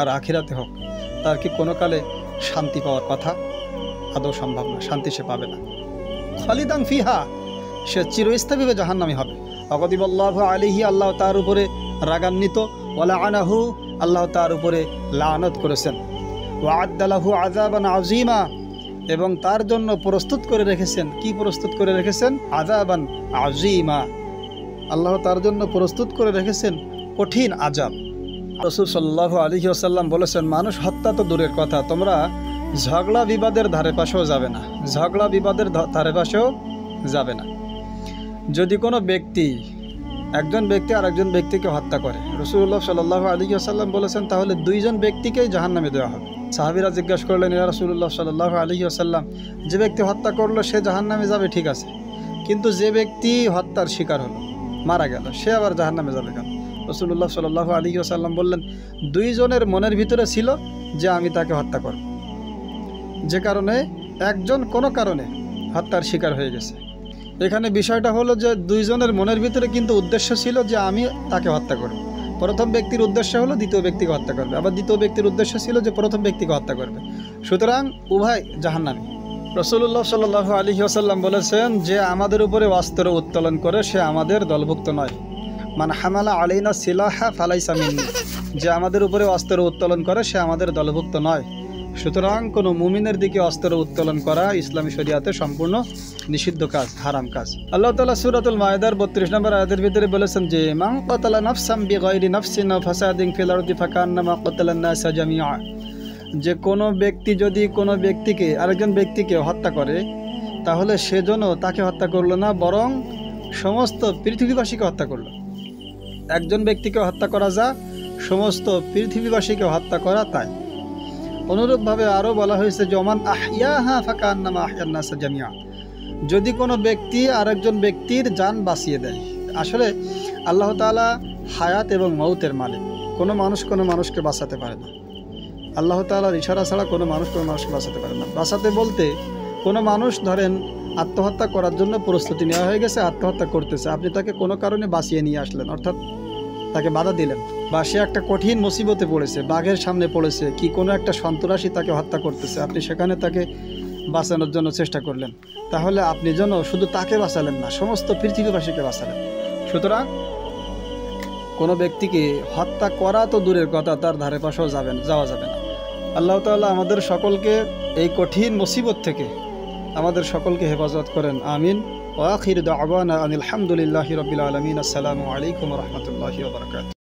আর আখিরাতে হোক, তার কি কোনো কালে শান্তি পাওয়ার কথা? আদৌ সম্ভব না, শান্তি সে পাবে না। খালিদান ফিহা, সে চিরস্থায়ীভাবে জাহান্নামী হবে। অগদিবাল্লাহু আলাইহি, আল্লাহ তার উপরে রাগান্বিত, ওয়ালা আনাহু, আল্লাহ তার উপরে লানত করেছেন। ওয়া'আদ্দা লাহু আযাবান আযীমা, এবং তার জন্য প্রস্তুত করে রেখেছেন। কি প্রস্তুত করে রেখেছেন? আযাবান আযীমা, আল্লাহ তার জন্য প্রস্তুত করে রেখেছেন কঠিন আযাব। রাসূল সাল্লাল্লাহু আলাইহি ওয়াসাল্লাম বলেছেন, মানুষ হত্যা তো দূরের কথা, তোমরা ঝগড়া বিবাদের ধারে পাশেও যাবে না, ঝগড়া বিবাদের ধারে পাশেও যাবে না। যদি কোনো ব্যক্তি, একজন ব্যক্তি আরেকজন ব্যক্তিকে হত্যা করে, রাসূলুল্লাহ সাল্লাল্লাহু আলাইহি ওয়াসাল্লাম বলেছেন, তাহলে দুইজন ব্যক্তিকেই জাহান্নামে দেওয়া হবে। সাহাবীরা জিজ্ঞাসা করলেন, ইয়া রাসূলুল্লাহ সাল্লাল্লাহু আলাইহি ওয়াসাল্লাম, যে ব্যক্তি হত্যা করলো সে জাহান্নামে যাবে, ঠিক আছে, কিন্তু যে ব্যক্তি হত্যার শিকার হলো, মারা গেল, সে আবার জাহান্নামে যাবে কেন? রাসূলুল্লাহ সাল্লাল্লাহু আলাইহি ওয়াসাল্লাম বললেন, দুইজনের মনের ভিতরে ছিল যে আমি তাকে হত্যা করব, যে কারণে একজন কোনো কারণে হত্যার শিকার হয়ে গেছে। এখানে বিষয়টা হলো যে দুইজনের মনের ভিতরে কিন্তু উদ্দেশ্য ছিল যে আমি তাকে হত্যা করব। প্রথম ব্যক্তির উদ্দেশ্য হলো দ্বিতীয় ব্যক্তিকে হত্যা করবে, আবার দ্বিতীয় ব্যক্তির উদ্দেশ্য ছিল যে প্রথম ব্যক্তিকে হত্যা করবে। সুতরাং উভয় জাহান্নামী। রাসূলুল্লাহ সাল্লাল্লাহু আলাইহি ওয়াসাল্লাম বলেছেন, যে আমাদের উপরে অস্ত্র উত্তোলন করে সে আমাদের দলভুক্ত নয়। মান হামালা আলাইনা সিলাহা ফালাইসা মিন্নি, যে আমাদের উপরে অস্ত্র উত্তোলন করে সে আমাদের দলভুক্ত নয়। সুতরাং কোনো মুমিনের দিকে অস্ত্র উত্তোলন করা ইসলামী শরিয়াতে সম্পূর্ণ নিষিদ্ধ কাজ, হারাম কাজ। আল্লাহ তাআলা সূরাতুল মায়েদার 32 নম্বর আয়াতের ভিতরে বলেছেন যে, মান কাতালা নাফসাম বিগাইরি নাফসিন আও ফাসাদিন ফিল আরদি ফাকান্নামা কাতালান নাসা জামিআ, যে কোনো ব্যক্তি যদি কোনো ব্যক্তিকে, আরেকজন ব্যক্তিকে হত্যা করে, তাহলে সেজন্য তাকে হত্যা করলো না, বরং সমস্ত পৃথিবীবাসীকে হত্যা করলো। একজন ব্যক্তিকে হত্যা করা যা, সমস্ত পৃথিবীবাসীকে হত্যা করা তাই। অনুরূপভাবে আরও বলা হয়েছে যে, ওমান আহইয়াহা ফাকান্নামা আহইয়ান নাসা জামিআ, যদি কোনো ব্যক্তি আরেকজন ব্যক্তির জান বাঁচিয়ে দেয়। আসলে আল্লাহ তাআলা হায়াত এবং মৌতের মালিক, কোনো মানুষ কোনো মানুষকে বাঁচাতে পারে না। আল্লাহ তাআলার ইশারা ছাড়া কোনো মানুষ কোনো মানুষকে বাঁচাতে পারে না। বাঁচাতে বলতে, কোনো মানুষ ধরেন আত্মহত্যা করার জন্য প্রস্তুতি নেওয়া হয়ে গেছে, আত্মহত্যা করতেছে, আপনি তাকে কোনো কারণে বাঁচিয়ে নিয়ে আসলেন, অর্থাৎ তাকে বাধা দিলেন, বা সে একটা কঠিন মুসিবতে পড়েছে, বাঘের সামনে পড়েছে, কি কোনো একটা সন্ত্রাসী তাকে হত্যা করতেছে, আপনি সেখানে তাকে বাঁচানোর জন্য চেষ্টা করলেন, তাহলে আপনি যেন শুধু তাকে বাঁচালেন না, সমস্ত পৃথিবীবাসীকে বাঁচালেন। সুতরাং কোনো ব্যক্তিকে হত্যা করা তো দূরের কথা, তার ধারে পাশেও যাওয়া যাবে না। আল্লাহ তাআলা আমাদের সকলকে এই কঠিন মুসিবত থেকে আমাদের সকলকে হেফাজত করেন, আমিন। ওয়া আখিরু দাওয়ানা আনিল হামদুলিল্লাহি রাব্বিল আলামিন। আসসালামু আলাইকুম ওয়া রাহমাতুল্লাহি ওয়া বারাকাতুহু।